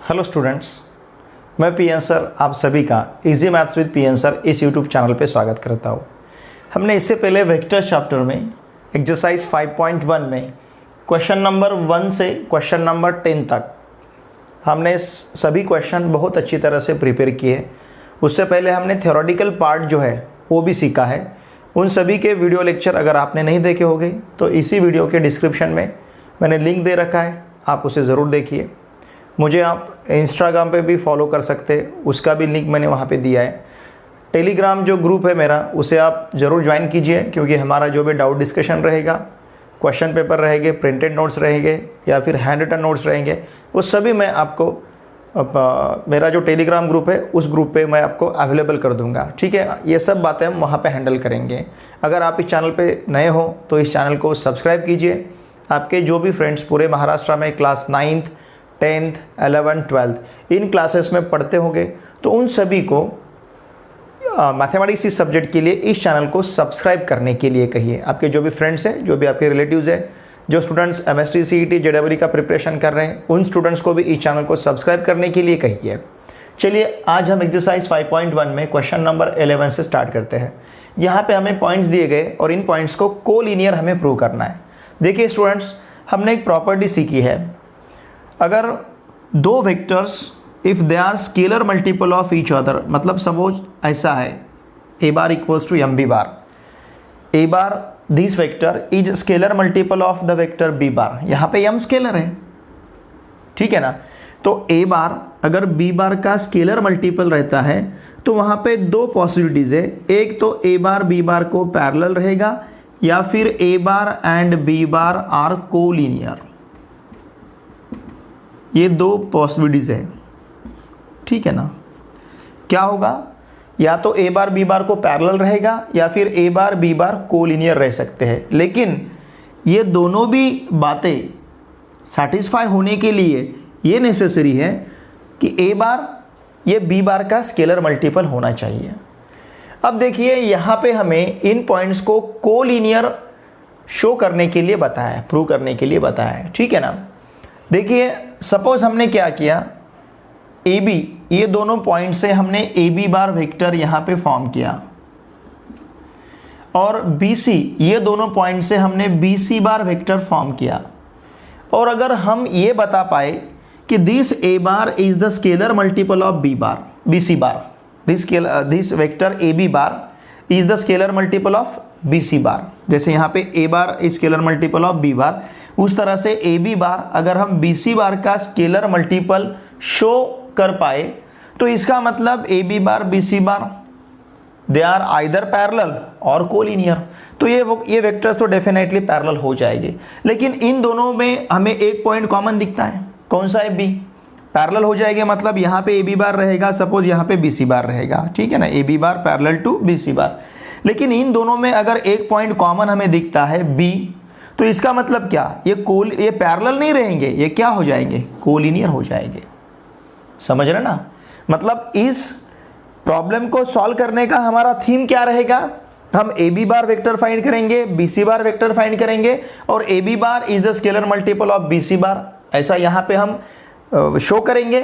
Hello students, मैं PN sir आप सभी का easy maths with PN sir इस यूट्यूब चैनल पे स्वागत करता हूँ। हमने इससे पहले वेक्टर चैप्टर में एक्सरसाइज 5.1 में क्वेश्चन नंबर 1 से क्वेश्चन नंबर 10 तक हमने सभी क्वेश्चन बहुत अच्छी तरह से प्रिपेयर किए। उससे पहले हमने थ्योरेटिकल पार्ट जो है वो भी सीखा है। उन सभी के वीडियो लेक्चर अगर आपने नहीं देखे होंगे तो इसी वीडियो के डिस्क्रिप्शन में मैंने लिंक दे रखा है, आप उसे ज़रूर देखिए। मुझे आप इंस्टाग्राम पे भी फॉलो कर सकते हैं, उसका भी लिंक मैंने वहाँ पे दिया है। टेलीग्राम जो ग्रुप है मेरा, उसे आप ज़रूर ज्वाइन कीजिए, क्योंकि हमारा जो भी डाउट डिस्कशन रहेगा, क्वेश्चन पेपर रहेंगे, प्रिंटेड नोट्स रहेंगे या फिर हैंड रिटन नोट्स रहेंगे, वो सभी मैं आपको मेरा जो टेलीग्राम ग्रुप है उस ग्रुप पे मैं आपको अवेलेबल कर दूंगा। ठीक है, ये सब बातें हम वहाँ पे हैंडल करेंगे। अगर आप इस चैनल पे नए हो तो इस चैनल को सब्सक्राइब कीजिए। आपके जो भी फ्रेंड्स पूरे महाराष्ट्र में class 9th 10th 11th 12th इन क्लासेस में पढ़ते होंगे तो उन सभी को मैथमेटिक्स इस सब्जेक्ट के लिए इस चैनल को सब्सक्राइब करने के लिए कहिए। आपके जो भी फ्रेंड्स हैं, जो भी आपके रिलेटिव्स हैं, जो स्टूडेंट्स MST CET JEE का प्रिपरेशन कर रहे हैं, उन स्टूडेंट्स को भी इस चैनल को सब्सक्राइब करने के लिए कहिए। चलिए आज हम एक्सरसाइज 5.1 में क्वेश्चन नंबर 11 से स्टार्ट करते हैं। यहाँ पे हमें पॉइंट्स दिए गए और इन पॉइंट्स को कोलिनियर हमें प्रूव करना है। देखिए स्टूडेंट्स, हमने एक प्रॉपर्टी सीखी है। अगर दो vectors if they are scalar multiple of each other, मतलब सपोज ऐसा है a bar equals to M B bar, a bar this vector is scalar multiple of the vector b bar. यहाँ पे m स्केलर है, ठीक है ना। तो a बार अगर b बार का स्केलर मल्टीपल रहता है तो वहाँ पे दो पॉसिबिलिटीज़ है। एक तो a बार b बार को पैरेलल रहेगा या फिर a bar and b bar are collinear. ये दो पॉसिबिलिटीज़ है, ठीक है ना। क्या होगा, या तो a बार b बार को पैरेलल रहेगा या फिर a bar b bar collinear रह सकते हैं। लेकिन ये दोनों भी बातें सेटिस्फाई होने के लिए ये नेसेसरी है कि a बार ये b बार का स्केलर मल्टीपल होना चाहिए। अब देखिए यहाँ पे हमें इन पॉइंट्स को कोलिनियर शो करने के लिए बताया है, प्रूव करने के लिए बताया है, ठीक है ना। देखिए सपोज हमने क्या किया, ए बी, ये दोनों पॉइंट से हमने ए बी बार वेक्टर यहाँ पे फॉर्म किया और बी सी, ये दोनों पॉइंट से हमने B C bar vector form किया। और अगर हम ये बता पाए कि this A bar is the scalar multiple of B bar, B C bar, this vector A B bar is the scalar multiple of B C bar, जैसे यहाँ पे A bar is scalar multiple of B bar, उस तरह से ए B बार अगर हम B C बार का scalar multiple show कर पाए तो इसका मतलब A B bar B C bar they are either parallel और कोलिनियर। तो ये वेक्टर्स तो डेफिनेटली पैरेलल हो जाएंगे। लेकिन इन दोनों में हमें एक पॉइंट कॉमन दिखता है, कौन सा है, बी। पैरेलल हो जाएंगे मतलब यहाँ पे ए बी बार रहेगा, सपोज यहाँ पे बी सी बार रहेगा, ठीक है ना, A B bar parallel to B C bar. लेकिन इन दोनों में अगर एक पॉइंट कॉमन हमें दिखता है बी, तो इसका मतलब क्या, ये पैरेलल नहीं रहेंगे, ये क्या हो जाएंगे, कोलिनियर हो जाएंगे। समझ रहे ना। मतलब इस प्रॉब्लम को सॉल्व करने का हमारा थीम क्या रहेगा, हम A B bar vector find करेंगे, B C bar vector find करेंगे और A B bar is the scalar multiple of B C bar, ऐसा यहाँ पे हम शो करेंगे।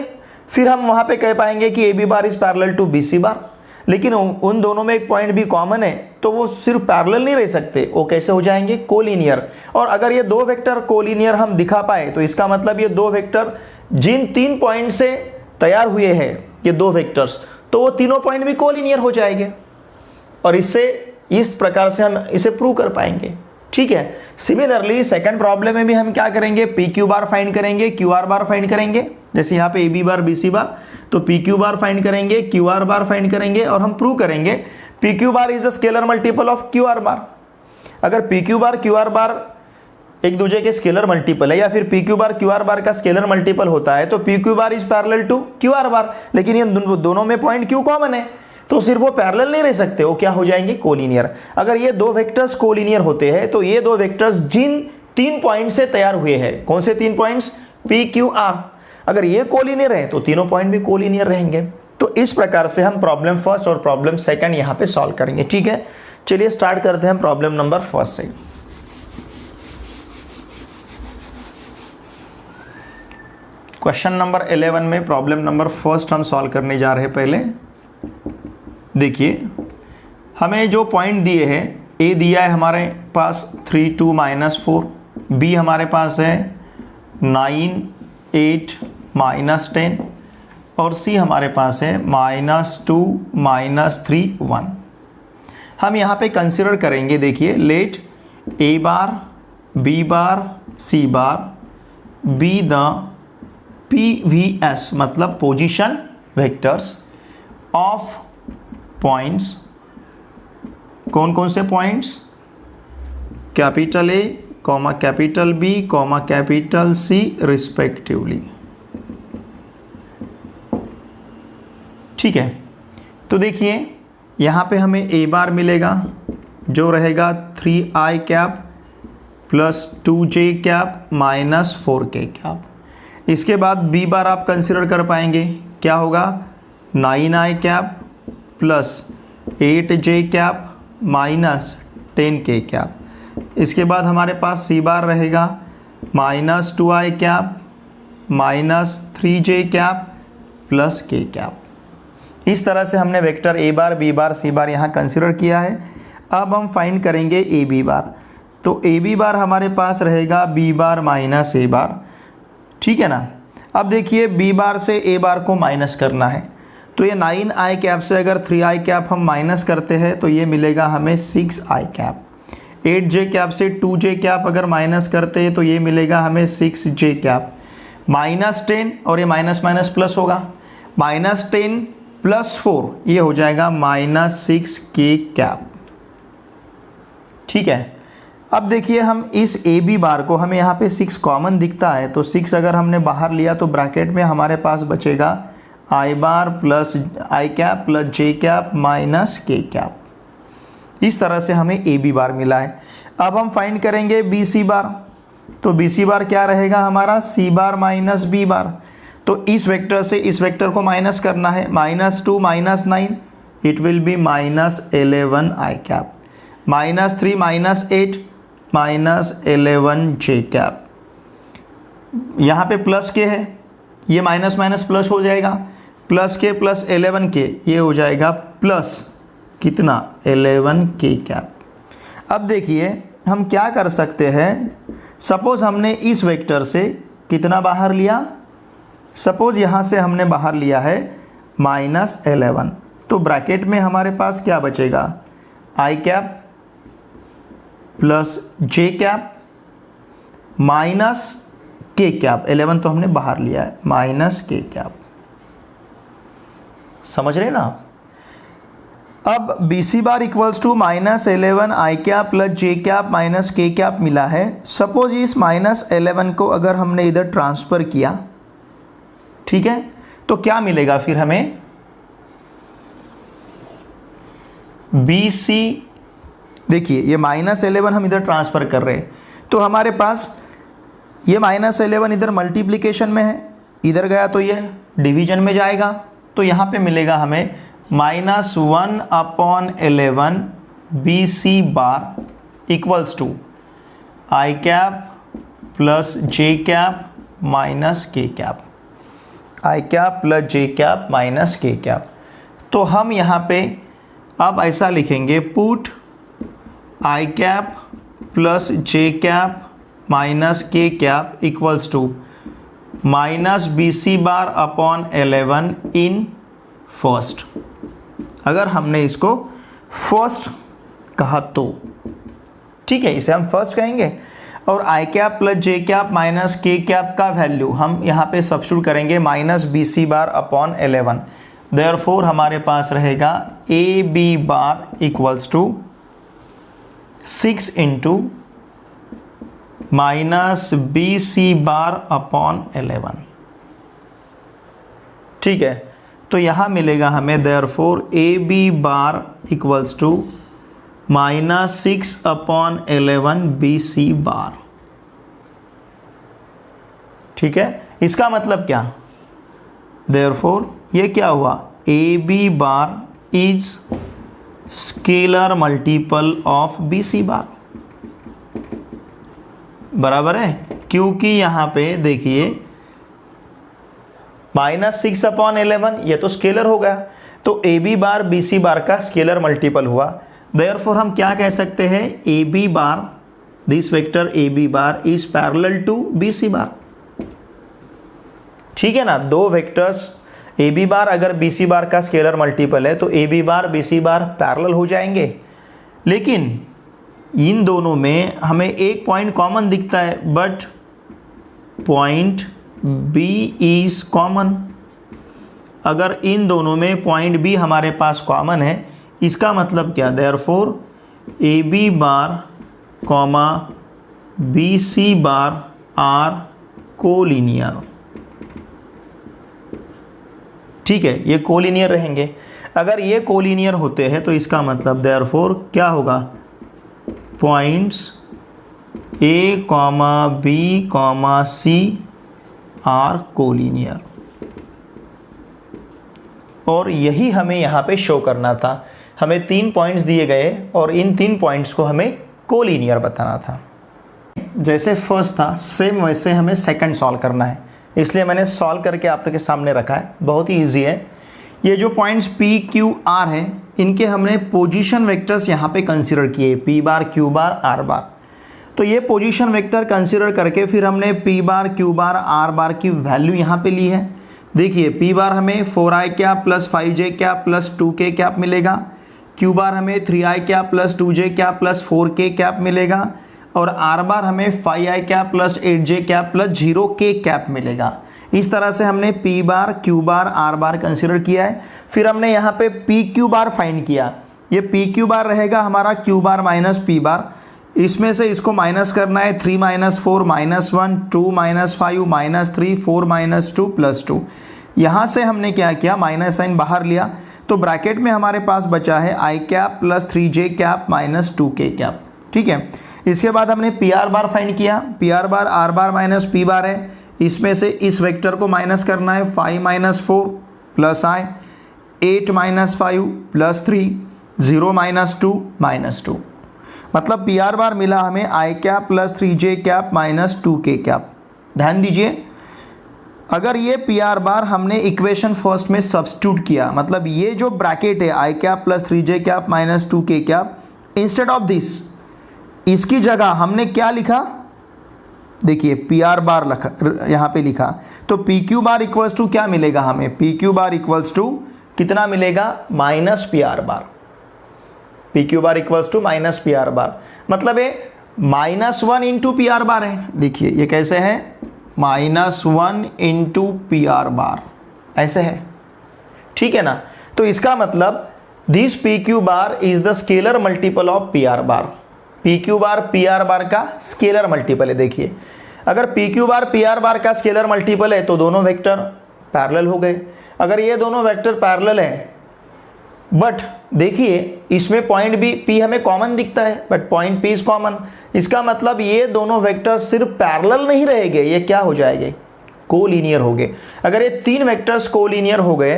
फिर हम वहाँ पे कह पाएंगे कि A B bar is parallel to B C bar. लेकिन उन दोनों में एक पॉइंट भी कॉमन है, तो वो सिर्फ पैरेलल नहीं रह सकते, वो कैसे हो जाएंगे, कोलिनियर। और अगर ये दो वेक्टर कोलिनियर हम दिखा पाए तो इसका मतलब ये दो वेक्टर जिन तीन पॉइंट से तैयार हुए हैं, ये दो वेक्टर्स, तो वो तीनों पॉइंट भी कोलिनियर हो जाएंगे और इससे इस प्रकार से हम इसे प्रूव कर पाएंगे, ठीक है। सिमिलरली सेकंड प्रॉब्लम में भी हम क्या करेंगे, पी क्यू बार फाइंड करेंगे, क्यू आर बार फाइंड करेंगे। जैसे यहाँ पे ए B bar B C bar, तो पी क्यू बार फाइंड करेंगे, क्यू आर बार फाइंड करेंगे और हम प्रूव करेंगे P Q bar is the scalar multiple of Q R bar. अगर P Q bar Q R bar एक दूसरे के स्केलर मल्टीपल है या फिर P Q bar Q R bar का स्केलर मल्टीपल होता है तो P Q bar is parallel to Q R bar. लेकिन ये दोनों में पॉइंट क्यू कॉमन है, तो सिर्फ वो पैरेलल नहीं रह सकते, वो क्या हो जाएंगे, कोलिनियर। अगर ये दो वेक्टर्स कोलिनियर होते हैं तो ये दो वेक्टर्स जिन तीन पॉइंट से तैयार हुए हैं, कौन से तीन पॉइंट्स, पी क्यू आर, अगर ये कोलिनियर है तो तीनों पॉइंट भी कोलिनियर रहेंगे। तो इस प्रकार से हम प्रॉब्लम फर्स्ट और प्रॉब्लम सेकंड यहाँ पे सॉल्व करेंगे, ठीक है। चलिए स्टार्ट करते हैं प्रॉब्लम नंबर फर्स्ट से। क्वेश्चन नंबर 11 में प्रॉब्लम नंबर फर्स्ट हम सॉल्व करने जा रहे हैं। पहले देखिए, हमें जो पॉइंट दिए हैं, ए दिया है हमारे पास 3 2 -4, बी हमारे पास है 9 8 -10 और सी हमारे पास है -2 -3 1। हम यहाँ पे कंसिडर करेंगे, देखिए, let A bar B bar C bar be the PVS मतलब पोजीशन वेक्टर्स ऑफ पॉइंट्स। कौन कौन से points? Capital A comma capital B comma capital C respectively. ठीक है, तो देखिए यहाँ पे हमें ए बार मिलेगा जो रहेगा 3i cap plus 2j cap minus 4k cap. इसके बाद बी बार आप कंसिडर कर पाएंगे, क्या होगा 9i cap plus 8j cap minus 10k cap. इसके बाद हमारे पास सी बार रहेगा -2i cap minus 3j cap plus k cap. इस तरह से हमने vector A bar B bar C बार यहाँ कंसिडर किया है। अब हम फाइंड करेंगे ए बी बार। तो ए बी बार हमारे पास रहेगा बी बार माइनस ए बार। ठीक है ना। अब देखिए, बी बार से ए बार को माइनस करना है, तो ये 9i कैप से अगर 3i कैप हम माइनस करते हैं तो ये मिलेगा हमें 6i कैप। 8j कैप से 2j कैप अगर माइनस करते हैं तो ये मिलेगा हमें 6j कैप। -10 और ये माइनस माइनस प्लस होगा, -10 प्लस 4 ये हो जाएगा -6k कैप। ठीक है। अब देखिए, हम इस ए बी बार को, हमें यहाँ पे 6 कॉमन दिखता है, तो 6 अगर हमने बाहर लिया तो ब्रैकेट में हमारे पास बचेगा आई बार प्लस आई cap plus J cap minus K cap. इस तरह से हमें ए बी बार मिला है। अब हम फाइंड करेंगे बी सी बार। तो बी सी बार क्या रहेगा हमारा, सी बार माइनस बी बार। तो इस वेक्टर से इस वेक्टर को माइनस करना है, -2 -9 it will be -11 I cap, -3 -8 -11 J cap. यहाँ पे प्लस के है, ये माइनस माइनस प्लस हो जाएगा, प्लस के प्लस 11 के ये हो जाएगा प्लस कितना 11 के कैप। अब देखिए हम क्या कर सकते हैं, सपोज हमने इस वेक्टर से कितना बाहर लिया, सपोज यहाँ से हमने बाहर लिया है -11, तो ब्रैकेट में हमारे पास क्या बचेगा, आई cap plus J cap minus K cap. 11 तो हमने बाहर लिया है, माइनस के कैप। समझ रहे ना। अब B C bar equals to -11 I cap plus J cap minus K cap मिला है। सपोज इस -11 को अगर हमने इधर ट्रांसफर किया, ठीक है, तो क्या मिलेगा फिर हमें, बी सी, देखिए ये -11 हम इधर ट्रांसफर कर रहे हैं, तो हमारे पास ये -11 इधर मल्टीप्लिकेशन में है, इधर गया तो ये डिवीजन में जाएगा, तो यहाँ पे मिलेगा हमें -1/11 B C bar equals to I cap plus J cap minus K cap, I cap plus J cap minus K cap. तो हम यहाँ पे अब ऐसा लिखेंगे, put I cap plus J cap minus K cap equals to -BC/11 in first. अगर हमने इसको फर्स्ट कहा तो ठीक है, इसे हम फर्स्ट कहेंगे। और आई cap plus J cap minus K cap का वैल्यू हम यहाँ पे सब्स्टिट्यूट करेंगे -BC/11। देयरफॉर हमारे पास रहेगा A B bar equals to 6 into -BC/11। ठीक है, तो यहाँ मिलेगा हमें therefore A B bar equals to -6/11 BC bar. ठीक है, इसका मतलब क्या, देयरफॉर ये क्या हुआ, A B bar is scalar multiple of BC bar. बराबर है, क्योंकि यहाँ पे देखिए -6/11 ये तो स्केलर हो गया, तो A B bar B C बार का स्केलर मल्टीपल हुआ। देयरफॉर हम क्या कह सकते हैं, A B bar, this vector A B bar is parallel to B C bar. ठीक है ना, दो वेक्टर्स ए बी बार अगर बी सी बार का स्केलर मल्टीपल है तो A B bar B C bar parallel हो जाएंगे। लेकिन इन दोनों में हमें एक पॉइंट कॉमन दिखता है, but point B is common. अगर इन दोनों में पॉइंट बी हमारे पास कॉमन है, इसका मतलब क्या, therefore A B bar comma B C bar are collinear. ठीक है, ये कोलिनियर रहेंगे। अगर ये कोलिनियर होते हैं तो इसका मतलब देयरफॉर क्या होगा, points A comma B comma C are collinear. और यही हमें यहाँ पे शो करना था। हमें 3 पॉइंट्स दिए गए और इन 3 पॉइंट्स को हमें कोलिनियर बताना था। जैसे फर्स्ट था सेम वैसे हमें सेकंड सॉल्व करना है, इसलिए मैंने सॉल्व करके आपके सामने रखा है। बहुत ही ईजी है। ये जो पॉइंट्स पी क्यू आर है, इनके हमने पोजीशन वेक्टर्स यहाँ पे कंसीडर किए, P bar Q bar are बार। तो ये पोजीशन वेक्टर कंसीडर करके फिर हमने P bar Q bar are बार की वैल्यू यहाँ पे ली है। देखिए पी बार हमें 4i cap plus 5j cap plus 2k cap मिलेगा, क्यू बार हमें 3i cap plus 2j cap plus 4k cap मिलेगा, और आर बार हमें 5i cap plus 8j cap plus 0k cap मिलेगा। इस तरह से हमने P bar Q bar are bar consider किया है। फिर हमने यहाँ पे पी क्यू बार फाइंड किया। ये पी क्यू बार रहेगा हमारा क्यू बार माइनस पी बार, इसमें से इसको माइनस करना है, 3 - 4 -1 2 - 5 -3 4 - 2 +2। यहाँ से हमने क्या किया, माइनस साइन बाहर लिया, तो ब्रैकेट में हमारे पास बचा है i cap plus 3j cap minus 2k cap. ठीक है, इसके बाद हमने पी आर बार फाइंड किया। P R bar are bar minus P बार है, इसमें से इस वेक्टर को माइनस करना है, 5 - 4 प्लस i, 8 - 5 प्लस 3 0 - 2 -2। मतलब पी आर बार मिला हमें i cap plus 3j cap minus 2k cap. ध्यान दीजिए, अगर ये पी आर बार हमने इक्वेशन फर्स्ट में सब्स्टिट्यूट किया, मतलब ये जो ब्रैकेट है i cap plus 3j cap minus 2k cap, instead of this इसकी जगह हमने क्या लिखा, देखिए पी आर बार यहाँ पे लिखा, तो P Q bar equals to क्या मिलेगा हमें, P Q bar equals to कितना मिलेगा, minus P R bar. P Q bar equals to minus P R bar, मतलब ये -1 इंटू पी आर बार है। देखिए ये कैसे है, -1 इंटू पी आर बार, ऐसे है। ठीक है ना, तो इसका मतलब this P Q bar is the scalar multiple of P R bar. P Q bar P R bar का स्केलर मल्टीपल है। देखिए अगर पी क्यू बार पी आर बार का स्केलर मल्टीपल है तो दोनों वेक्टर पैरेलल हो गए। अगर ये दोनों वेक्टर पैरेलल है, बट देखिए इसमें पॉइंट बी पी हमें कॉमन दिखता है, but point P is common, इसका मतलब ये दोनों वेक्टर सिर्फ पैरेलल नहीं रहेंगे, ये क्या हो जाएंगे, कोलिनियर हो गए। अगर ये 3 वेक्टर्स कोलिनियर हो गए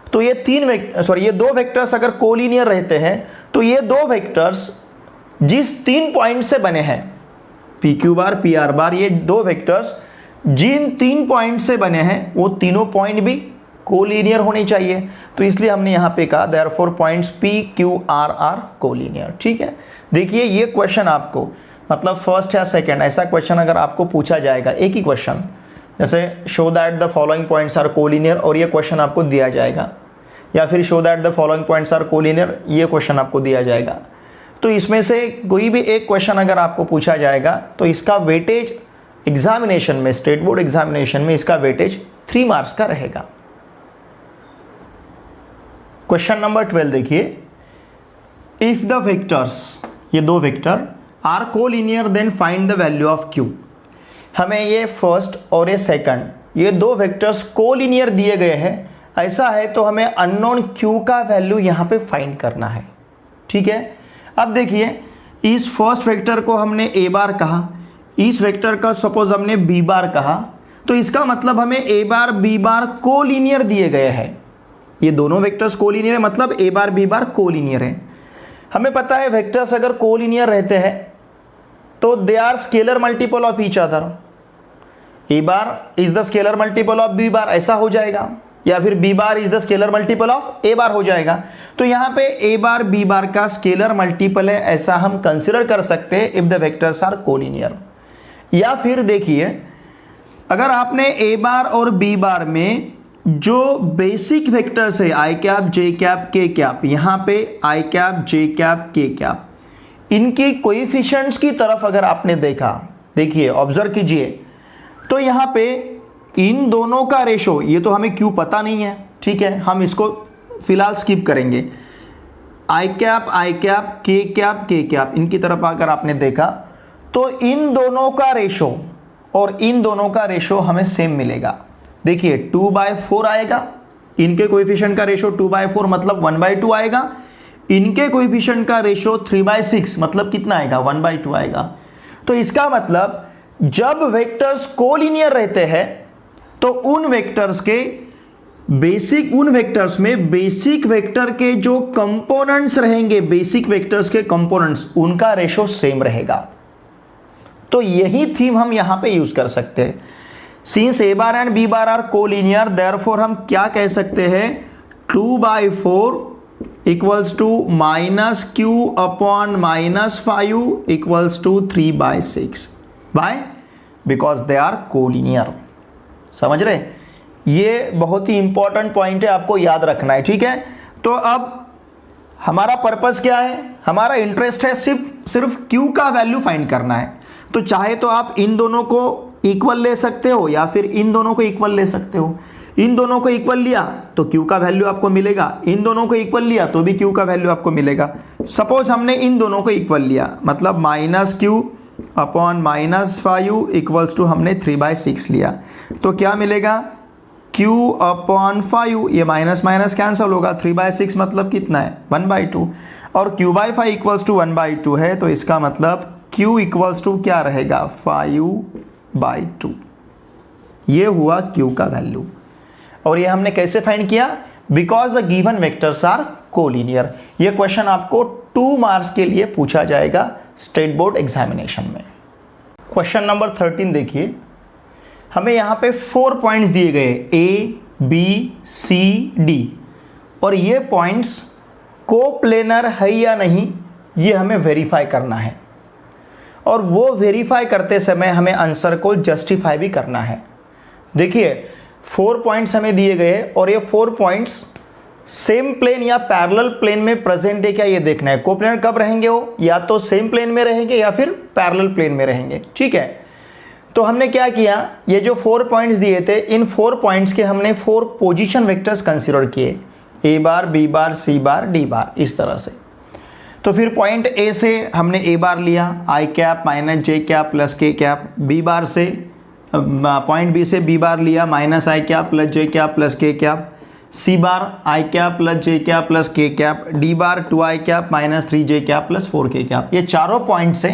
तो ये ये 2 वेक्टर्स अगर कोलिनियर रहते हैं तो ये 2 वेक्टर्स जिस 3 पॉइंट से बने हैं, पी क्यू बार पी आर बार, ये 2 वेक्टर्स जिन 3 पॉइंट से बने हैं वो तीनों पॉइंट भी कोलिनियर होने चाहिए। तो इसलिए हमने यहाँ पे कहा therefore points P Q R are collinear. ठीक है, देखिए ये क्वेश्चन आपको मतलब फर्स्ट या सेकंड ऐसा क्वेश्चन अगर आपको पूछा जाएगा, एक ही क्वेश्चन, जैसे show that the following points are collinear, और ये क्वेश्चन आपको दिया जाएगा, या फिर show that the following points are collinear, ये क्वेश्चन आपको दिया जाएगा। तो इसमें से कोई भी एक क्वेश्चन अगर आपको पूछा जाएगा तो इसका वेटेज एग्जामिनेशन में, स्टेट बोर्ड एग्जामिनेशन में इसका वेटेज 3 मार्क्स का रहेगा। क्वेश्चन नंबर 12 देखिए, इफ द वेक्टर्स, ये 2 vector are collinear then find the value of Q. हमें ये फर्स्ट और ये सेकंड, ये 2 वेक्टर्स कोलिनियर दिए गए हैं, ऐसा है तो हमें अननोन क्यू का वैल्यू यहाँ पे फाइंड करना है। ठीक है, अब देखिए इस फर्स्ट वेक्टर को हमने ए बार कहा, इस वेक्टर का सपोज हमने बी बार कहा, तो इसका मतलब हमें ए बार बी बार कोलिनियर दिए गए हैं। ये दोनों वेक्टर्स कोलिनियर है, मतलब A bar B bar collinear है। हमें पता है वेक्टर्स अगर कोलिनियर रहते हैं तो they are scalar multiple of each other. A bar is the scalar multiple of B bar, ऐसा हो जाएगा, या फिर B bar is the scalar multiple of A bar हो जाएगा। तो यहां पे ए बार बी बार का स्केलर मल्टीपल है, ऐसा हम कंसिडर कर सकते हैं if the vectors are collinear. या फिर देखिए, अगर आपने ए बार और बी बार में जो बेसिक वेक्टर्स है आई कैप जे कैप के कैप, यहां पे आई कैप जे कैप के कैप, इनके कोएफिशिएंट्स की तरफ अगर आपने देखा, देखिए ऑब्जर्व कीजिए, तो यहां पे इन दोनों का रेशो, ये तो हमें क्यों पता नहीं है, ठीक है, हम इसको फिलहाल स्किप करेंगे। आई कैप के कैप, इनकी तरफ अगर आपने देखा तो इन दोनों का रेशो और इन दोनों का रेशो हमें सेम मिलेगा। देखिए 2/4 आएगा, इनके कोएफिशिएंट का रेशो 2/4 मतलब 1/2 आएगा, इनके कोएफिशिएंट का रेशो 3/6 मतलब कितना आएगा, 1/2 आएगा। तो इसका मतलब जब वेक्टर्स कोलिनियर रहते हैं तो उन वेक्टर्स में बेसिक वेक्टर के जो कंपोनेंट्स रहेंगे, बेसिक वेक्टर्स के कंपोनेंट्स, उनका रेशो सेम रहेगा। तो यही थीम हम यहां पे यूज कर सकते हैं। Since A bar and B bar are collinear, therefore हम क्या कह सकते हैं, 2/4 equals to -q upon -5 equals to 3/6 by, because they are collinear. समझ रहे, ये बहुत ही इंपॉर्टेंट पॉइंट है, आपको याद रखना है, ठीक है। तो अब हमारा पर्पस क्या है, हमारा इंटरेस्ट है सिर्फ q का वैल्यू फाइंड करना है। तो चाहे तो आप इन दोनों को इक्वल ले सकते हो या फिर इन दोनों को इक्वल ले सकते हो। इन दोनों को इक्वल लिया तो q का वैल्यू आपको मिलेगा, इन दोनों को इक्वल लिया तो भी q का वैल्यू आपको मिलेगा। सपोज हमने इन दोनों को इक्वल लिया, मतलब -q अपॉन -5 इक्वल्स टू हमने 3/6 लिया, तो क्या मिलेगा, q अपॉन 5, ये माइनस माइनस कैंसल होगा, 3/6 मतलब कितना है, 1/2, और q/5 इक्वल्स टू 1/2 है, तो इसका मतलब q इक्वल्स टू क्या रहेगा, 5/2। ये हुआ q का वैल्यू। और ये हमने कैसे फाइंड किया, because the given vectors are collinear. ये क्वेश्चन आपको 2 मार्क्स के लिए पूछा जाएगा स्टेट बोर्ड एग्जामिनेशन में। क्वेश्चन नंबर 13 देखिए, हमें यहां पे 4 पॉइंट्स दिए गए A, B, C, D, और ये पॉइंट्स कोप्लेनर है या नहीं ये हमें वेरीफाई करना है, और वो वेरीफाई करते समय हमें आंसर को जस्टिफाई भी करना है। देखिए 4 पॉइंट्स हमें दिए गए और ये 4 पॉइंट्स सेम प्लेन या पैरेलल प्लेन में प्रेजेंट है क्या, ये देखना है। कोप्लेनर कब रहेंगे, वो या तो सेम प्लेन में रहेंगे या फिर पैरेलल प्लेन में रहेंगे, ठीक है। तो हमने क्या किया, ये जो 4 पॉइंट्स दिए थे, इन 4 पॉइंट्स के हमने 4 पोजीशन वेक्टर्स कंसीडर किए, ए बार, बी बार, सी बार, डी बार, इस तरह से। तो फिर पॉइंट ए से हमने ए बार लिया, आई कैप माइनस जे कैप प्लस के कैप। बी बार से पॉइंट बी से बी बार लिया, -i cap plus J cap plus के कैप। सी बार आई cap plus J cap plus के कैप। डी बार 2i cap minus 3j cap plus 4k cap. ये चारों point से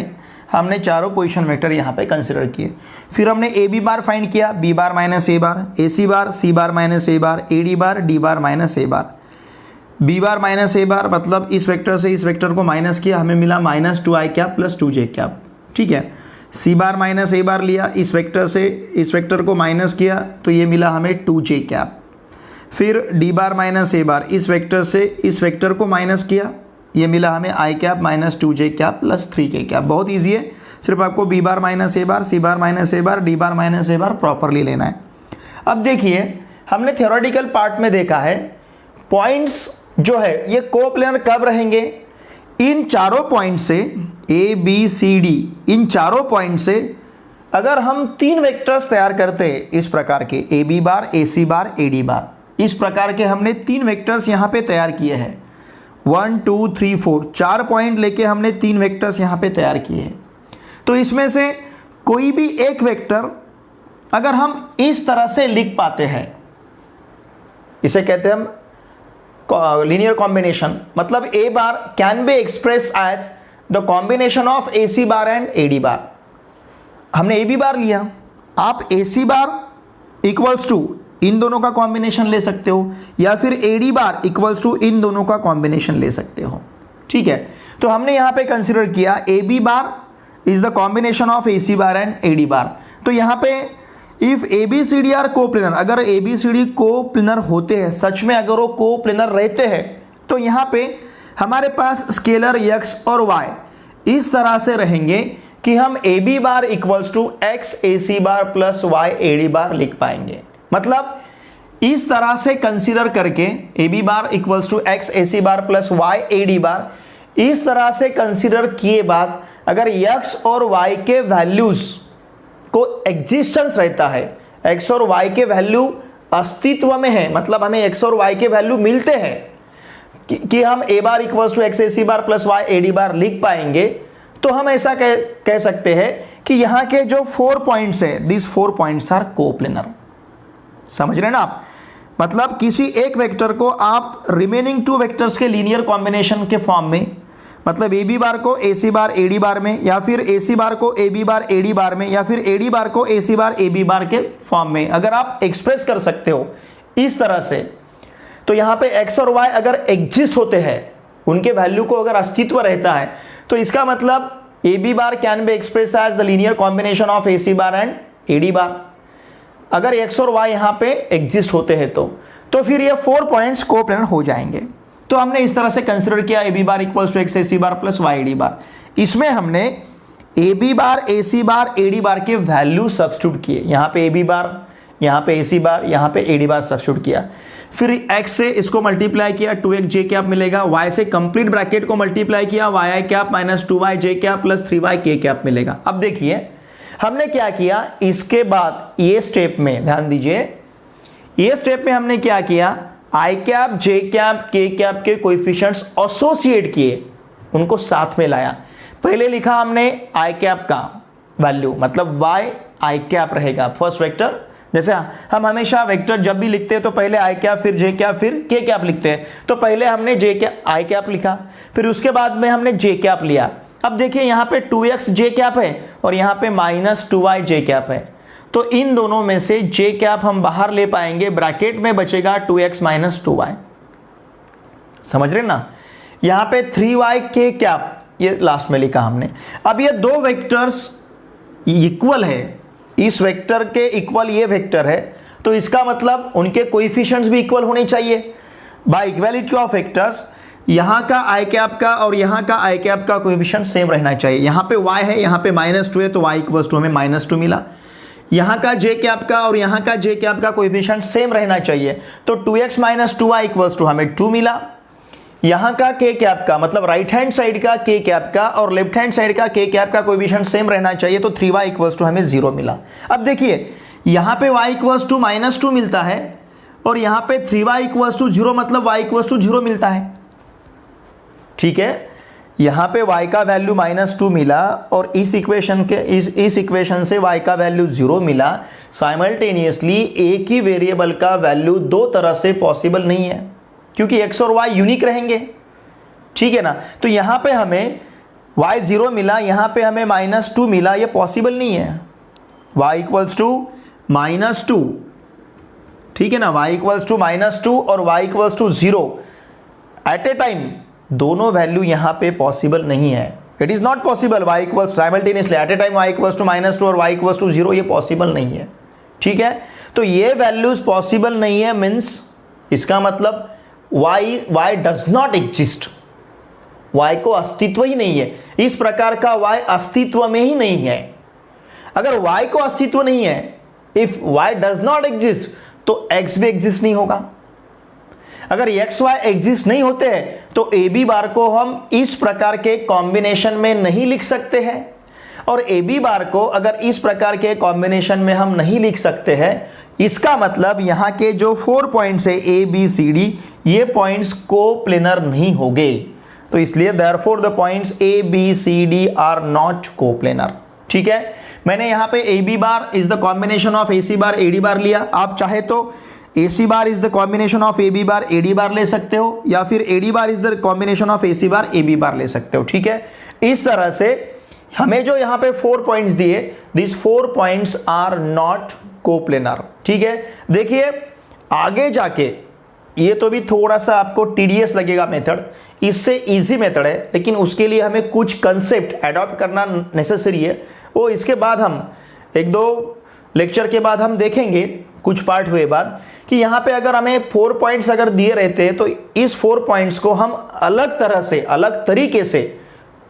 हमने चारों पोजीशन वेक्टर यहाँ पे कंसिडर किए। फिर हमने ए बी बार फाइंड किया, B bar minus A bar, A C bar, C bar minus A bar, A D bar, D bar minus A bar. B bar minus A bar मतलब इस vector से इस vector को minus किया, हमें मिला -2i cap plus 2j cap, ठीक है। सी बार माइनस ए बार लिया, इस वेक्टर से इस वेक्टर को माइनस किया तो ये मिला हमें 2j कैप। फिर डी बार माइनस ए बार, इस वेक्टर से इस वेक्टर को माइनस किया, ये मिला हमें I cap minus 2j cap plus 3k cap. बहुत ईजी है, सिर्फ आपको B bar minus A bar, C bar minus A bar, D bar minus A bar properly लेना है। अब देखिए हमने थ्योरेटिकल पार्ट में देखा है पॉइंट्स जो है ये कोप्लेनर कब रहेंगे, इन चारों पॉइंट से ए बी सी डी, इन चारों पॉइंट से अगर हम 3 वेक्टर्स तैयार करते इस प्रकार के ए B bar, A C bar, A D बार, इस प्रकार के हमने 3 वेक्टर्स यहाँ पे तैयार किए हैं। 1 2 3 4 4 पॉइंट लेके हमने 3 वेक्टर्स यहाँ पे तैयार किए हैं। तो इसमें से कोई भी एक वेक्टर अगर हम इस तरह से लिख पाते हैं, इसे कहते हैं हम लीनियर कॉम्बिनेशन, मतलब A bar can be express as the combination of A C bar and A D bar. हमने ए बी बार लिया, आप ए सी बार इक्वल्स टू इन दोनों का कॉम्बिनेशन ले सकते हो, या फिर A D bar equals to इन दोनों का कॉम्बिनेशन ले सकते हो, ठीक है। तो हमने यहाँ पे कंसिडर किया A B bar is the combination of A C bar and A D bar. तो यहाँ पे इफ ABCD आर कोप्लेनर, अगर ABCD कोप्लेनर होते हैं, सच में अगर वो कोप्लेनर रहते हैं, तो यहाँ पे हमारे पास स्केलर x और y इस तरह से रहेंगे कि हम AB bar equals to x AC bar plus y AD bar लिख पाएंगे। मतलब इस तरह से कंसीडर करके AB bar equals to x AC bar plus y AD bar, इस तरह से कंसीडर किए बाद अगर x और y के वैल्यूज को एग्जिस्टेंस रहता है, x और y के वैल्यू अस्तित्व में है, मतलब हमें x और y के वैल्यू मिलते हैं कि हम a bar equals to x AC bar plus y AD bar लिख पाएंगे, तो हम ऐसा कह सकते हैं कि यहाँ के जो 4 पॉइंट्स है, दिस 4 पॉइंट्स आर कोप्लेनर। समझ रहे हैं ना आप? मतलब किसी एक वेक्टर को आप रिमेनिंग 2 वेक्टर्स के लीनियर कॉम्बिनेशन के फॉर्म में, मतलब AB बार को AC बार AD बार में, या फिर AC बार को AB बार AD बार में, या फिर AD बार को AC बार AB बार के फॉर्म में अगर आप एक्सप्रेस कर सकते हो इस तरह से, तो यहाँ पे x और y अगर एग्जिस्ट होते हैं, उनके वैल्यू को अगर अस्तित्व रहता है, तो इसका मतलब AB bar can be express as the linear combination of AC bar and AD bar, अगर x और y यहाँ पे एग्जिस्ट होते हैं तो फिर ये 4 पॉइंट्स कोप्लेनर हो जाएंगे। तो हमने इस तरह से कंसिडर किया AB bar equals to x AC bar plus y AD bar. इसमें हमने AB बार AC बार AD बार के वैल्यू सब्स्टिट्यूट किए, यहाँ पे AB बार, यहाँ पे AC बार, यहाँ पे AD बार सब्स्टिट्यूट किया, फिर x से इसको मल्टीप्लाई किया 2x j कैप मिलेगा, y से कंप्लीट ब्रैकेट को मल्टीप्लाई किया yi cap minus 2y j cap plus 3y k cap मिलेगा। अब देखिए हमने क्या किया, इसके बाद ये स्टेप में ध्यान दीजिए, ये स्टेप में हमने क्या किया, i cap j cap k cap के कोएफिशिएंट्स एसोसिएट किए, उनको साथ में लाया। पहले लिखा हमने i कैप का वैल्यू, मतलब y i कैप रहेगा फर्स्ट वेक्टर, जैसे हम हमेशा वेक्टर जब भी लिखते हैं तो पहले i कैप फिर j कैप फिर k कैप लिखते हैं, तो पहले हमने j कैप i कैप लिखा, फिर उसके बाद में हमने j कैप लिया। अब देखिए यहाँ पे 2x j कैप है और यहाँ पे माइनस 2y j कैप है, तो इन दोनों में से j कैप हम बाहर ले पाएंगे, ब्रैकेट में बचेगा 2x माइनस 2y। समझ रहे ना? यहाँ पे 3y k कैप ये लास्ट में लिखा हमने। अब ये दो वेक्टर्स इक्वल है, इस वेक्टर के इक्वल ये वेक्टर है, तो इसका मतलब उनके कोएफिशिएंट्स भी इक्वल होने चाहिए। बाय इक्वालिटी ऑफ वेक्टर्स यहाँ का i कैप का और यहाँ का i कैप का कोएफिशिएंट सेम रहना चाहिए। यहाँ पे y है, यहाँ पे -2 है, तो y इक्वल्स टू हमें -2 मिला। यहाँ का j कैप का और यहाँ का j कैप का कोएफिशिएंट सेम रहना चाहिए, तो 2x minus 2y equals to हमें 2 मिला। यहाँ का k कैप का मतलब राइट हैंड साइड का k कैप का और लेफ्ट हैंड साइड का k कैप का कोएफिशिएंट सेम रहना चाहिए, तो 3y इक्वल्स टू हमें 0 मिला। अब देखिए यहाँ पे y इक्वल्स टू -2 मिलता है और यहाँ पे 3y इक्वल्स टू 0, मतलब y इक्वल्स टू 0 मिलता है। ठीक है, यहाँ पे y का वैल्यू -2 मिला और इस इक्वेशन से y का वैल्यू 0 मिला। साइमल्टेनियसली एक ही वेरिएबल का वैल्यू दो तरह से पॉसिबल नहीं है, क्योंकि x और y यूनिक रहेंगे। ठीक है ना? तो यहाँ पे हमें y 0 मिला, यहाँ पे हमें -2 मिला, ये पॉसिबल नहीं है। y इक्वल्स टू -2, ठीक है ना? y इक्वल्स टू -2 और y equals to 0 at a time, दोनों वैल्यू यहाँ पे पॉसिबल नहीं है। It is not possible y equals simultaneously at a time y equals to -2 और y इक्वल्स टू 0, ये पॉसिबल नहीं है। ठीक है, तो ये वैल्यूज पॉसिबल नहीं है, मीन्स इसका मतलब y does not exist, y को अस्तित्व ही नहीं है। इस प्रकार का y अस्तित्व में ही नहीं है। अगर y को अस्तित्व नहीं है, if y does not exist, तो x भी एग्जिस्ट नहीं होगा। अगर x y एग्जिस्ट नहीं होते हैं तो AB बार को हम इस प्रकार के कॉम्बिनेशन में नहीं लिख सकते हैं, और AB बार को अगर इस प्रकार के कॉम्बिनेशन में हम नहीं लिख सकते हैं, इसका मतलब यहाँ के जो 4 पॉइंट्स है A B C D, ये पॉइंट्स कोप्लेनर नहीं होंगे। तो इसलिए therefore the points A B C D are not coplanar. ठीक है, मैंने यहाँ पे AB bar is the combination of AC bar AD bar लिया। आप चाहे तो AC bar is the combination of AB bar AD bar ले सकते हो, या फिर AD bar is the combination of AC bar AB bar ले सकते हो। ठीक है, इस तरह से हमें जो यहाँ पे 4 पॉइंट्स दिए, this 4 points are not coplanar. ठीक है, देखिए आगे जाके ये तो भी थोड़ा सा आपको टीडियस लगेगा मेथड, इससे इजी मेथड है, लेकिन उसके लिए हमें कुछ कंसेप्ट अडॉप्ट करना नेसेसरी है। वो इसके बाद हम एक दो लेक्चर के बाद हम देखेंगे कुछ पार्ट हुए बाद कि यहाँ पे अगर हमें 4 पॉइंट्स अगर दिए रहते हैं तो इस 4 पॉइंट्स को हम अलग तरह से, अलग तरीके से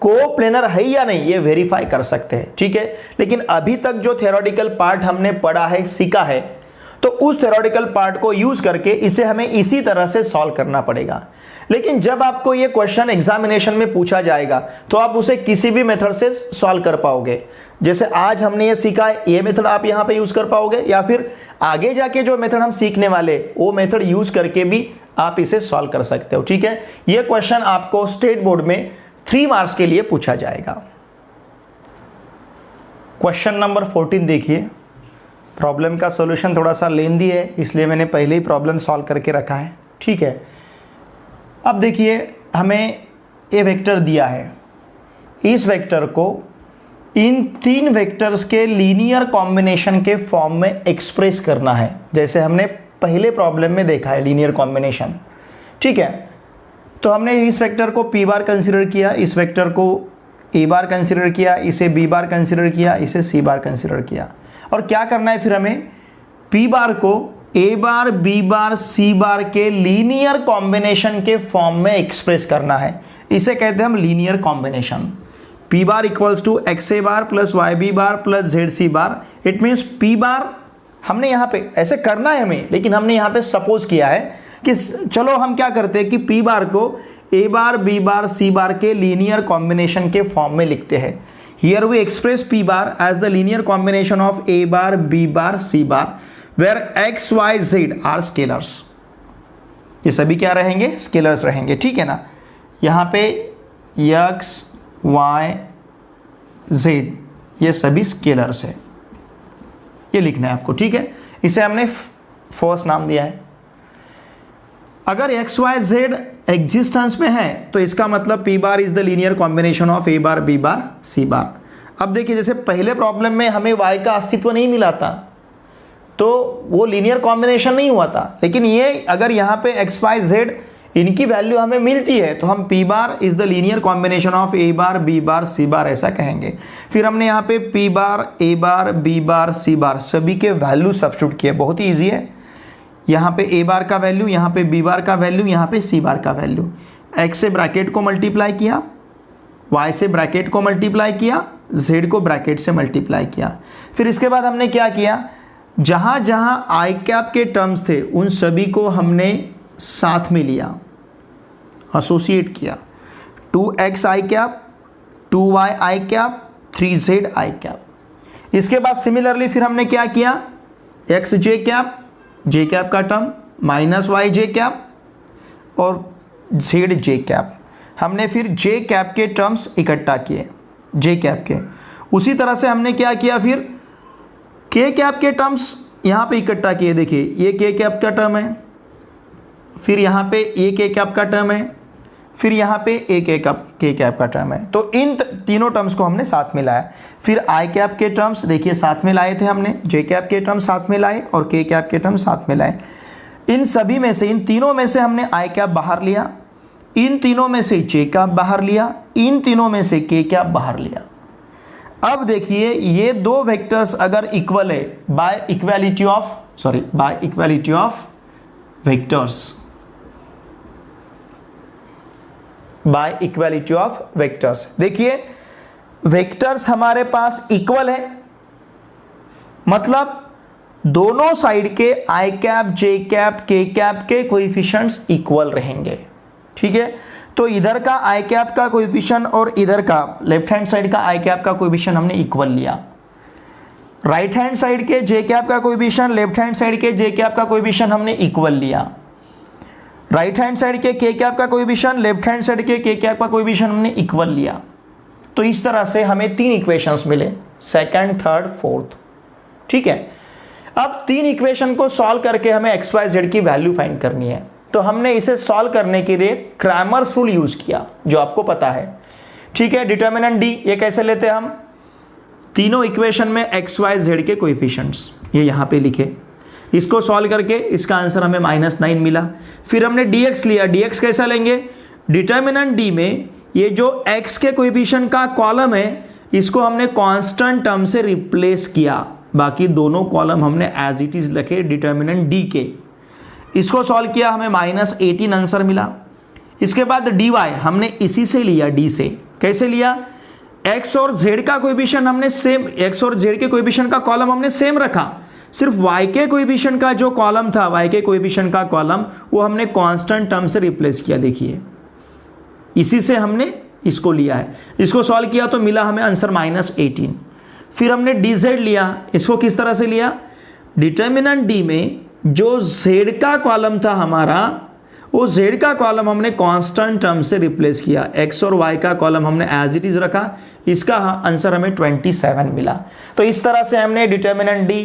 कोप्लेनर है या नहीं ये वेरीफाई कर सकते हैं, ठीक है। लेकिन अभी तक जो थ्योरेटिकल पार्ट हमने पढ़ा है, सीखा है, तो उस थ्योरेटिकल पार्ट को यूज करके इसे हमें इसी तरह से सॉल्व करना पड़ेगा। लेकिन जब आपको ये क्वेश्चन एग्जामिनेशन में पूछा जाएगा तो आप उसे किसी भी मेथड से सॉल्व कर पाओगे। जैसे आज हमने ये सीखा है, ये मेथड आप यहाँ पे यूज कर पाओगे, या फिर आगे जाके जो मेथड हम सीखने वाले वो मेथड यूज करके भी आप इसे सॉल्व कर सकते हो, ठीक है। ये क्वेश्चन आपको स्टेट बोर्ड में 3 मार्क्स के लिए पूछा जाएगा। क्वेश्चन नंबर 14 देखिए। प्रॉब्लम का सॉल्यूशन थोड़ा सा लेंदी है, इसलिए मैंने पहले ही प्रॉब्लम सॉल्व करके रखा है, ठीक है। अब देखिए हमें ए वेक्टर दिया है, इस वेक्टर को इन 3 वेक्टर्स के लीनियर कॉम्बिनेशन के फॉर्म में एक्सप्रेस करना है, जैसे हमने पहले प्रॉब्लम में देखा है लीनियर कॉम्बिनेशन, ठीक है। तो हमने इस वेक्टर को p बार कंसिडर किया, इस वेक्टर को a बार कंसिडर किया, इसे b बार कंसिडर किया, इसे c बार कंसिडर किया, और क्या करना है फिर हमें p बार को a bar b bar c bar के लीनियर कॉम्बिनेशन के फॉर्म में एक्सप्रेस करना है। इसे कहते हैं हम linear combination. p bar equals to X A bar plus Y B bar plus Z C bar. It means p bar हमने यहाँ पे ऐसे करना है हमें, लेकिन हमने यहाँ पे सपोज किया है कि चलो हम क्या करते हैं कि p बार को a bar b bar c bar के लीनियर कॉम्बिनेशन के फॉर्म में लिखते हैं। Here we express p bar as the linear combination of a bar b bar c bar where x y z are scalars. ये सभी क्या रहेंगे? Scalars रहेंगे, ठीक है ना। यहाँ पे x y z ये सभी स्केलर्स है, ये लिखना है आपको, ठीक है। इसे हमने फर्स्ट नाम दिया है। अगर एक्स वाई जेड एग्जिस्टेंस में है तो इसका मतलब p bar is the linear combination of a bar b bar c बार। अब देखिए जैसे पहले प्रॉब्लम में हमें y का अस्तित्व नहीं मिला था तो वो लीनियर कॉम्बिनेशन नहीं हुआ था, लेकिन ये अगर यहाँ पे एक्स वाई जेड इनकी वैल्यू हमें मिलती है तो हम p bar is the linear combination of a bar b bar c बार ऐसा कहेंगे। फिर हमने यहाँ पे p bar a bar b bar c बार सभी के वैल्यू सब्स्टिट्यूट किए, बहुत ही ईजी है। यहाँ पे a बार का वैल्यू, यहाँ पे b बार का वैल्यू, यहाँ पे c बार का वैल्यू। x से ब्रैकेट को मल्टीप्लाई किया, y से ब्रैकेट को मल्टीप्लाई किया, z को ब्रैकेट से मल्टीप्लाई किया। फिर इसके बाद हमने क्या किया, जहाँ जहाँ आई कैप के टर्म्स थे उन सभी को हमने साथ में लिया, एसोसिएट किया। 2x I cap, 2y I cap, 3z I cap. इसके बाद सिमिलरली फिर हमने क्या किया, x j cap, j cap का term minus y j cap और z j कैप। हमने फिर j कैप के टर्म्स इकट्ठा किए, j कैप के। उसी तरह से हमने क्या किया, फिर k कैप के टर्म्स यहाँ पे इकट्ठा किए। देखिए ये k कैप का टर्म है, फिर यहाँ पे ये k कैप का टर्म है, फिर यहाँ पे एक k कैप का टर्म है। तो इन तीनों टर्म्स को हमने साथ में लाया। फिर आई कैप के टर्म्स देखिए साथ में लाए थे हमने, जे कैप के टर्म्स साथ में लाए और के कैप के टर्म्स साथ में लाए। इन सभी में से, इन तीनों में से हमने आई कैप बाहर लिया, इन तीनों में से जे कैप बाहर लिया, इन तीनों में से के कैप बाहर लिया। अब देखिए ये दो वेक्टर्स अगर इक्वल है by equality of vectors, by equality of vectors. देखिए वेक्टर्स हमारे पास इक्वल है, मतलब दोनों साइड के आई कैप, जे कैप, के कैप के कोएफिशिएंट्स इक्वल रहेंगे, ठीक है। तो इधर का आई कैप का कोएफिशिएंट और इधर का लेफ्ट हैंड साइड का आई कैप का कोएफिशिएंट हमने इक्वल लिया। राइट हैंड साइड के जे कैप का कोएफिशिएंट, लेफ्ट हैंड साइड के जे कैप का कोएफिशिएंट हमने इक्वल लिया। राइट हैंड साइड के के कैप का कोएफिशिएंट, लेफ्ट हैंड साइड के कैप का कोएफिशिएंट हमने इक्वल लिया। तो इस तरह से हमें 3 इक्वेशंस मिले, सेकंड, थर्ड, फोर्थ, ठीक है। अब 3 इक्वेशन को सॉल्व करके हमें एक्स वाई जेड की वैल्यू फाइंड करनी है। तो हमने इसे सॉल्व करने के लिए क्रैमर्स रूल यूज किया, जो आपको पता है, ठीक है। डिटर्मिनेंट डी, ये कैसे लेते हैं हम, तीनों इक्वेशन में एक्स वाई जेड के कोएफिशिएंट्स ये यहाँ पे लिखे, इसको सॉल्व करके इसका आंसर हमें -9 मिला। फिर हमने dx लिया, dx कैसा लेंगे, डिटर्मिनेंट d में ये जो x के कोएफिशिएंट का कॉलम है इसको हमने कांस्टेंट टर्म से रिप्लेस किया, बाकी दोनों कॉलम हमने एज इट इज लिखे डिटर्मिनेंट डी के। इसको सॉल्व किया, हमें -18 आंसर मिला। इसके बाद dy हमने इसी से लिया, डी से। कैसे लिया? x और z का कोएफिशिएंट हमने सेम, x और z के कोएफिशिएंट का कॉलम हमने सेम रखा, सिर्फ y के कोएफिशिएंट का जो कॉलम था, y के कोएफिशिएंट का कॉलम वो हमने कांस्टेंट टर्म से रिप्लेस किया। देखिए इसी से हमने इसको लिया है। इसको सॉल्व किया तो मिला हमें आंसर -18। फिर हमने dz लिया। इसको किस तरह से लिया? डिटर्मिनेंट d में जो z का कॉलम था हमारा, वो z का कॉलम हमने कांस्टेंट टर्म से रिप्लेस किया, x और y का कॉलम हमने एज इट इज रखा। इसका आंसर हमें 27 मिला। तो इस तरह से हमने determinant d,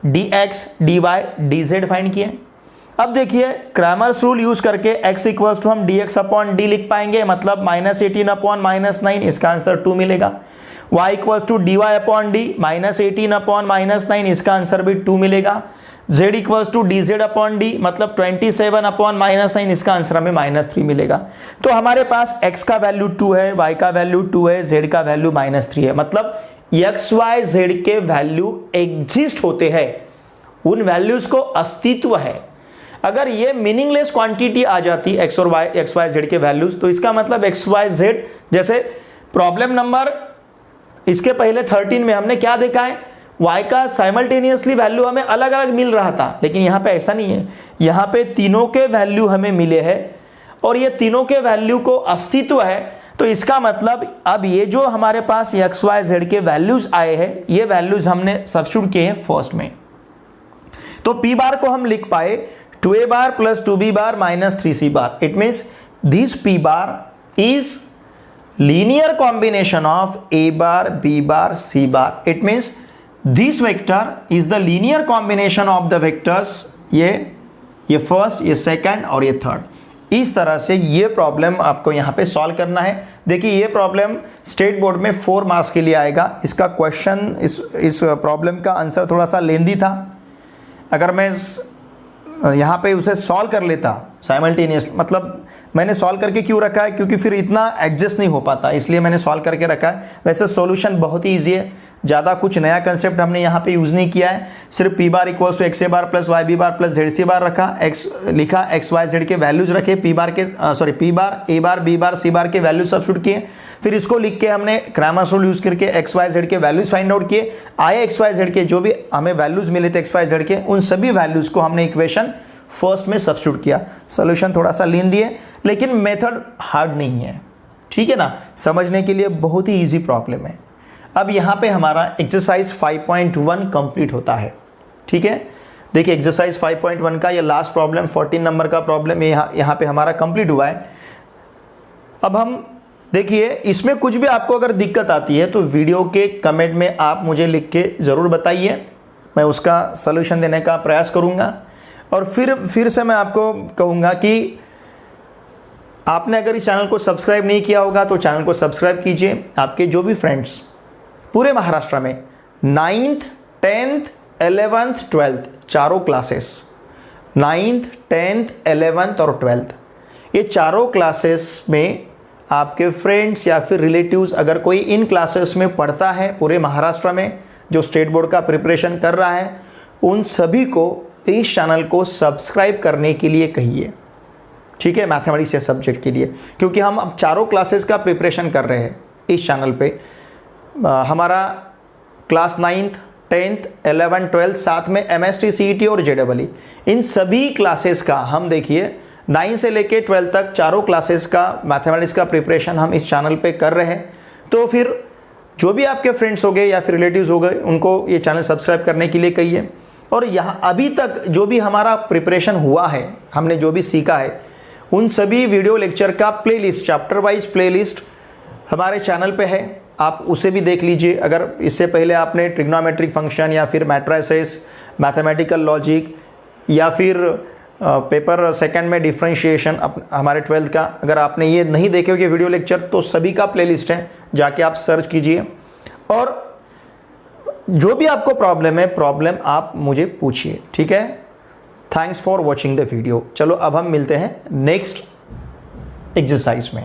dx, dy, dz find किए। अब देखिए क्रैमर्स रूल यूज करके x इक्वल्स टू हम dx अपॉन d लिख पाएंगे, मतलब -18 अपॉन -9, इसका आंसर 2 मिलेगा। y equals to dy upon d, -18 upon -9, इसका आंसर भी 2 मिलेगा। z equals to dz upon d, मतलब 27 अपॉन -9, इसका आंसर हमें -3 मिलेगा। तो हमारे पास x का वैल्यू 2 है, y का वैल्यू 2 है, z का वैल्यू -3 है, मतलब x, y, z के वैल्यू एग्जिस्ट होते हैं, उन वैल्यूज को अस्तित्व है। अगर ये मीनिंगलेस क्वांटिटी आ जाती x और y, x, y, z के वैल्यूज, तो इसका मतलब x, y, z, जैसे प्रॉब्लम नंबर इसके पहले 13 में हमने क्या देखा है, y का साइमल्टेनियसली वैल्यू हमें अलग अलग मिल रहा था, लेकिन यहाँ पे ऐसा नहीं है। यहाँ पे तीनों के वैल्यू हमें मिले हैं और ये तीनों के वैल्यू को अस्तित्व है। तो इसका मतलब अब ये जो हमारे पास x, y, z के वैल्यूज आए हैं, ये वैल्यूज हमने सब्स्टिट्यूट किए हैं फर्स्ट में। तो p बार को हम लिख पाए 2a bar plus 2b bar minus 3c bar. It means this p bar is linear combination of a bar, b bar, c bar. It means this vector is the linear combination of the vectors, ये first, ये second और ये third. इस तरह से ये problem आपको यहाँ पे सॉल्व करना है। देखिए ये प्रॉब्लम स्टेट बोर्ड में 4 मार्क्स के लिए आएगा। इसका क्वेश्चन, इस प्रॉब्लम का आंसर थोड़ा सा लेंदी था। अगर मैं यहाँ पे उसे सॉल्व कर लेता साइमल्टेनियस, मतलब मैंने सॉल्व करके क्यों रखा है, क्योंकि फिर इतना एडजस्ट नहीं हो पाता, इसलिए मैंने सॉल्व करके रखा है। वैसे सॉल्यूशन बहुत ही ईजी है, ज़्यादा कुछ नया कंसेप्ट हमने यहाँ पे यूज़ नहीं किया है। सिर्फ p bar equals to x a bar plus y b bar plus z c bar रखा, x लिखा, x y z के वैल्यूज रखे, p bar a bar b bar c bar के वैल्यूज सब्स्टिट्यूट किए। फिर इसको लिख के हमने क्रैमर्स रूल यूज़ करके x y z के वैल्यूज फाइंड आउट किए। आए x y z के जो भी हमें वैल्यूज मिले थे x y z के, उन सभी वैल्यूज को हमने इक्वेशन फर्स्ट में सब्स्टिट्यूट किया। सोल्यूशन थोड़ा सा लेंदी है, लेकिन मेथड हार्ड नहीं है, ठीक है ना, समझने के लिए बहुत ही ईजी प्रॉब्लम है। अब यहाँ पे हमारा एक्सरसाइज 5.1 कंप्लीट होता है, ठीक है। देखिए एक्सरसाइज 5.1 का ये लास्ट प्रॉब्लम 14 नंबर का प्रॉब्लम यहाँ पे हमारा कंप्लीट हुआ है। अब हम देखिए इसमें कुछ भी आपको अगर दिक्कत आती है तो वीडियो के कमेंट में आप मुझे लिख के ज़रूर बताइए, मैं उसका सलूशन देने का प्रयास करूँगा। और फिर से मैं आपको कहूँगा कि आपने अगर इस चैनल को सब्सक्राइब नहीं किया होगा तो चैनल को सब्सक्राइब कीजिए। आपके जो भी फ्रेंड्स पूरे महाराष्ट्र में 9th, 10th, 11th, 12th चारों क्लासेस, 9th, 10th, 11th और 12th, ये चारों क्लासेस में आपके फ्रेंड्स या फिर रिलेटिव्स अगर कोई इन क्लासेस में पढ़ता है पूरे महाराष्ट्र में, जो स्टेट बोर्ड का प्रिपरेशन कर रहा है, उन सभी को इस चैनल को सब्सक्राइब करने के लिए कहिए, ठीक है, मैथमेटिक्स या सब्जेक्ट के लिए, क्योंकि हम अब चारों क्लासेस का प्रिपरेशन कर रहे हैं इस चैनल पे। हमारा class 9th, 10th, 11th, 12th, साथ में MST, CET और JEE, इन सभी क्लासेस का हम देखिए 9 से लेके 12 तक चारों क्लासेस का मैथमेटिक्स का प्रिपरेशन हम इस चैनल पे कर रहे हैं। तो फिर जो भी आपके फ्रेंड्स हो गए या फिर रिलेटिव्स हो गए, उनको ये चैनल सब्सक्राइब करने के लिए कहिए। और यहाँ अभी तक जो भी हमारा प्रिपरेशन हुआ है, हमने जो भी सीखा है, उन सभी वीडियो लेक्चर का प्लेलिस्ट, चैप्टर वाइज प्लेलिस्ट हमारे चैनल पे है, आप उसे भी देख लीजिए। अगर इससे पहले आपने ट्रिग्नोमेट्रिक फंक्शन या फिर मैट्रिसेस, मैथमेटिकल लॉजिक या फिर पेपर सेकंड में डिफरेंशिएशन हमारे 12th का, अगर आपने ये नहीं देखे हुए वीडियो लेक्चर, तो सभी का प्लेलिस्ट है, जाके आप सर्च कीजिए। और जो भी आपको प्रॉब्लम है, प्रॉब्लम आप मुझे पूछिए, ठीक है। Thanks for watching the video. चलो अब हम मिलते हैं नेक्स्ट एक्सरसाइज में।